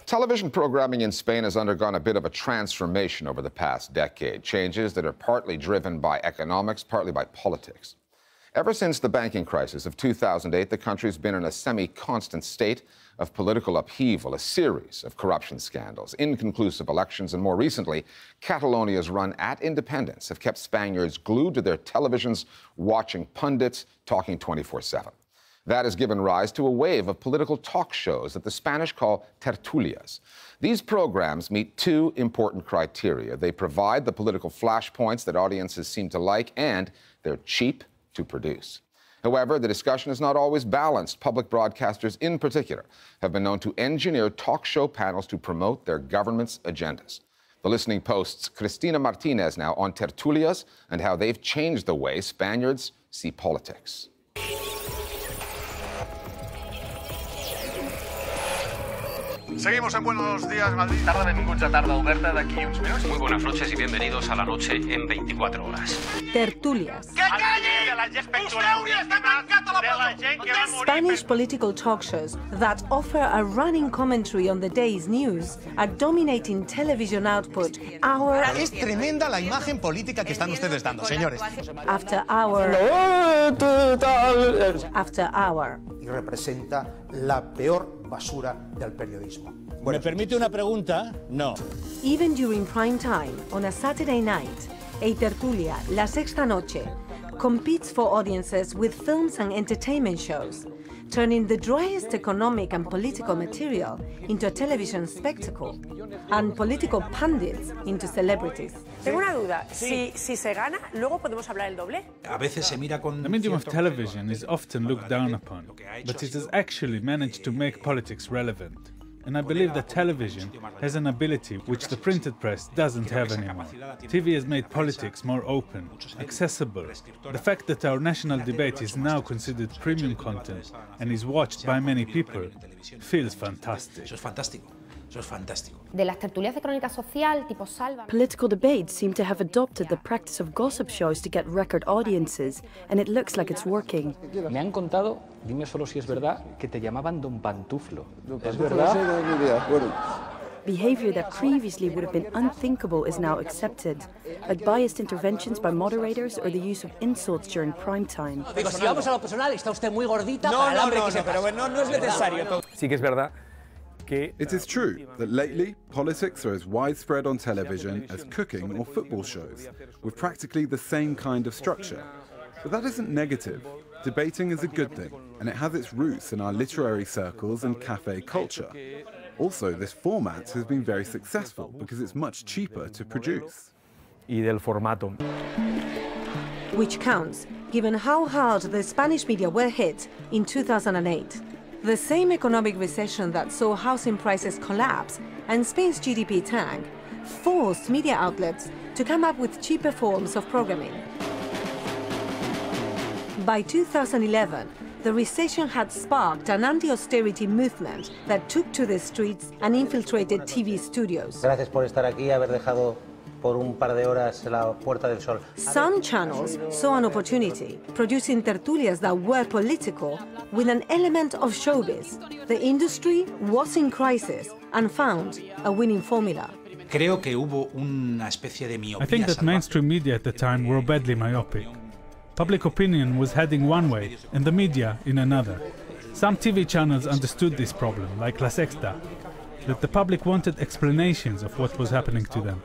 Television programming in Spain has undergone a bit of a transformation over the past decade, changes that are partly driven by economics, partly by politics. Ever since the banking crisis of 2008, the country's been in a semi-constant state of political upheaval, a series of corruption scandals, inconclusive elections, and more recently, Catalonia's run at independence have kept Spaniards glued to their televisions, watching pundits, talking 24/7. That has given rise to a wave of political talk shows that the Spanish call Tertulias. These programs meet two important criteria. They provide the political flashpoints that audiences seem to like, and they're cheap to produce. However, the discussion is not always balanced. Public broadcasters, in particular, have been known to engineer talk show panels to promote their government's agendas. The Listening Post's Cristina Martinez now on Tertulias and how they've changed the way Spaniards see politics. Seguimos en Buenos Días, Madrid. Tarda benvinguts a Tarda Oberta d'aquí uns minuts. Muy buenas noches y bienvenidos a la noche en 24 horas. Tertulias. Spanish political talk shows that offer a running commentary on the day's news are dominating television output hour Es tremenda la imagen política que están ustedes dando, señores. after hour after hour. Y representa la peor basura del periodismo. ¿Me permite una pregunta? No. Even during prime time on a Saturday night, a tertulia, La Sexta Noche, competes for audiences with films and entertainment shows, turning the driest economic and political material into a television spectacle, and political pundits into celebrities. Tengo una duda. Si se gana, luego podemos hablar el doble. A veces se mira con... The medium of television is often looked down upon, but it has actually managed to make politics relevant. And I believe that television has an ability which the printed press doesn't have anymore. TV has made politics more open, accessible. The fact that our national debate is now considered premium content and is watched by many people feels fantastic. Eso es fantástico. Eso es fantástico. De las tertulias de crónica social, tipo Salva. Political debates seem to have adopted the practice of gossip shows to get record audiences, and it looks like it's working. Me han contado, dime solo si es verdad, que te llamaban Don Pantuflo. ¿Es verdad? Behavior that previously would have been unthinkable is now accepted, like biased interventions by moderators or the use of insults during prime time. Digo, si vamos a lo personal, está usted muy gordita para el hambre que se pasa. Pero no es necesario. Sí que es verdad. It is true that lately, politics are as widespread on television as cooking or football shows, with practically the same kind of structure. But that isn't negative. Debating is a good thing, and it has its roots in our literary circles and cafe culture. Also, this format has been very successful because it's much cheaper to produce. Y del formato. Which counts, given how hard the Spanish media were hit in 2008. The same economic recession that saw housing prices collapse and Spain's GDP tank forced media outlets to come up with cheaper forms of programming. By 2011, the recession had sparked an anti-austerity movement that took to the streets and infiltrated TV studios. Gracias por estar aquí, haber dejado por un par de horas la Puerta del Sol. Some channels saw an opportunity, producing tertulias that were political with an element of showbiz. The industry was in crisis and found a winning formula. Creo que hubo una especie de miopía. I think that mainstream media at the time were badly myopic. Public opinion was heading one way and the media in another. Some TV channels understood this problem, like La Sexta, that the public wanted explanations of what was happening to them.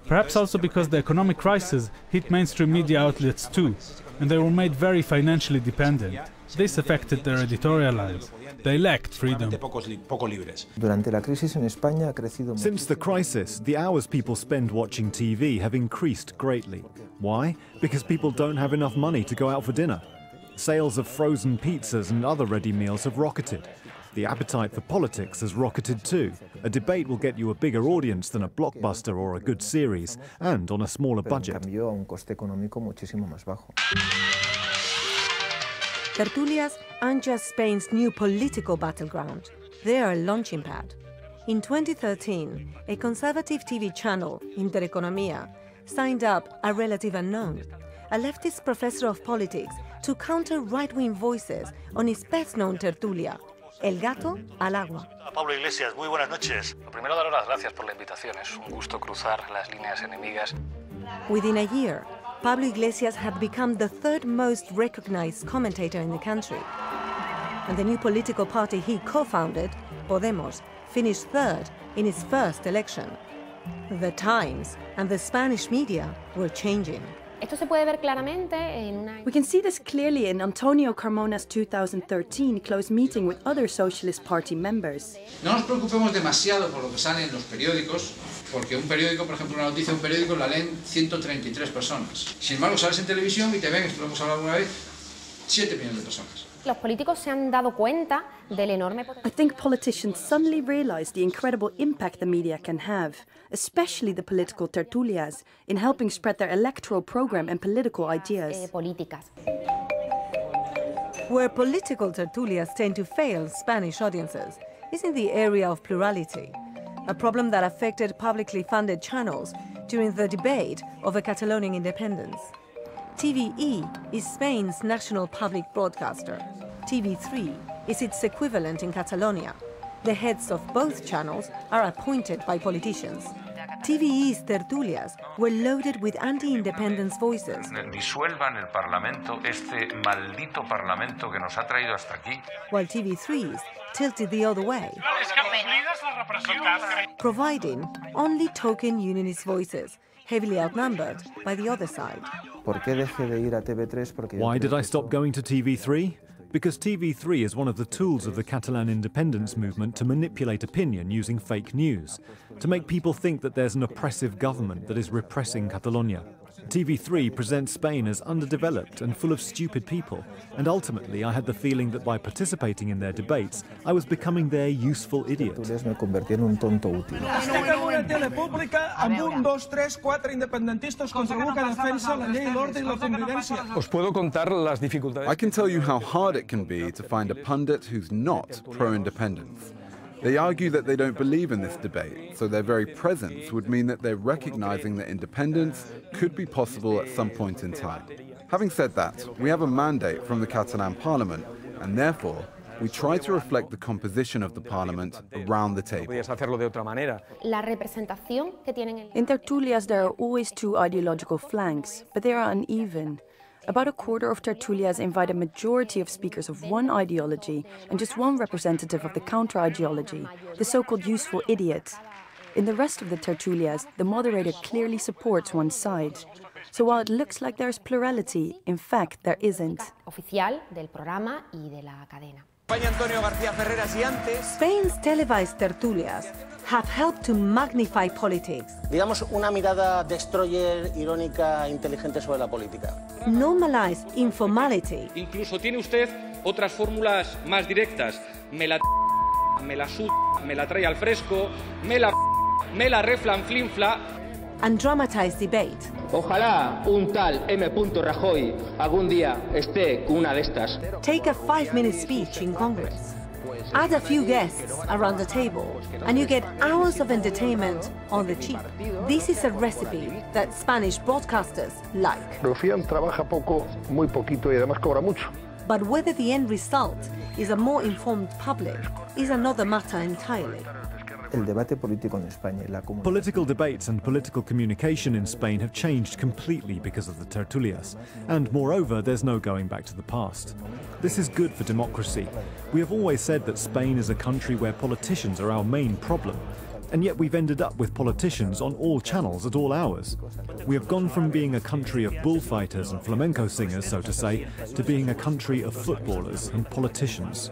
Perhaps also because the economic crisis hit mainstream media outlets too, and they were made very financially dependent. This affected their editorial lines. They lacked freedom. Since the crisis, the hours people spend watching TV have increased greatly. Why? Because people don't have enough money to go out for dinner. Sales of frozen pizzas and other ready meals have rocketed. The appetite for politics has rocketed too. A debate will get you a bigger audience than a blockbuster or a good series, and on a smaller budget. Tertulias aren't just Spain's new political battleground. They are a launching pad. In 2013, a conservative TV channel, Intereconomía, signed up a relative unknown, a leftist professor of politics, to counter right-wing voices on his best-known tertulia, El gato al agua. Pablo Iglesias, muy buenas noches. Lo primero, daros las gracias por la invitación. Es un gusto cruzar las líneas enemigas. Within a year, Pablo Iglesias had become the third most recognized commentator in the country. And the new political party he co-founded, Podemos, finished third in its first election. The times and the Spanish media were changing. Esto se puede ver claramente en una... We can see this clearly in Antonio Carmona's 2013 close meeting with other Socialist Party members. No nos preocupemos demasiado por lo que sale en los periódicos, porque un periódico, por ejemplo, una noticia de un periódico la leen 133 personas. Sin embargo, sales en televisión y te ven, esto lo hemos hablado alguna vez, 7 millones de personas. Los políticos se han dado cuenta del enorme I think politicians suddenly realized the incredible impact the media can have, especially the political tertulias, in helping spread their electoral program and political ideas. políticas. Where political tertulias tend to fail Spanish audiences is in the area of plurality, a problem that affected publicly funded channels during the debate over Catalonian independence. TVE is Spain's national public broadcaster. TV3 is its equivalent in Catalonia. The heads of both channels are appointed by politicians. TVE's tertulias were loaded with anti-independence voices. Disuelvan el Parlamento, este maldito Parlamento que nos ha traído hasta aquí. While TV3's tilted the other way, providing only token unionist voices, heavily outnumbered by the other side. Why did I stop going to TV3? Because TV3 is one of the tools of the Catalan independence movement to manipulate opinion using fake news, to make people think that there's an oppressive government that is repressing Catalonia. TV3 presents Spain as underdeveloped and full of stupid people, and ultimately I had the feeling that by participating in their debates, I was becoming their useful idiot. I can tell you how hard it can be to find a pundit who's not pro-independence. They argue that they don't believe in this debate, so their very presence would mean that they're recognizing that independence could be possible at some point in time. Having said that, we have a mandate from the Catalan Parliament, and therefore, we try to reflect the composition of the Parliament around the table. La representación que tienen In tertulias, there are always two ideological flanks, but they are uneven. About a quarter of tertulias invite a majority of speakers of one ideology and just one representative of the counter-ideology, the so-called useful idiot. In the rest of the tertulias, the moderator clearly supports one side. So while it looks like there's plurality, in fact there isn't. Oficial del programa y de la cadena. Spain's televised tertulias have helped to magnify politics. Digamos, una mirada destroyer, irónica, inteligente sobre la política. Normalize informality. Incluso tiene usted otras fórmulas más directas. Me la trae al fresco, me la reflanflinfla. And dramatize debate. Ojalá un tal M. Rajoy algún día esté con una de estas. Take a 5-minute speech in Congress. Add a few guests around the table, and you get hours of entertainment on the cheap. This is a recipe that Spanish broadcasters like. Rufián trabaja poco, muy poquito y además cobra mucho. But whether the end result is a more informed public is another matter entirely. Political debates and political communication in Spain have changed completely because of the tertulias, and moreover, there's no going back to the past. This is good for democracy. We have always said that Spain is a country where politicians are our main problem, and yet we've ended up with politicians on all channels at all hours. We have gone from being a country of bullfighters and flamenco singers, so to say, to being a country of footballers and politicians.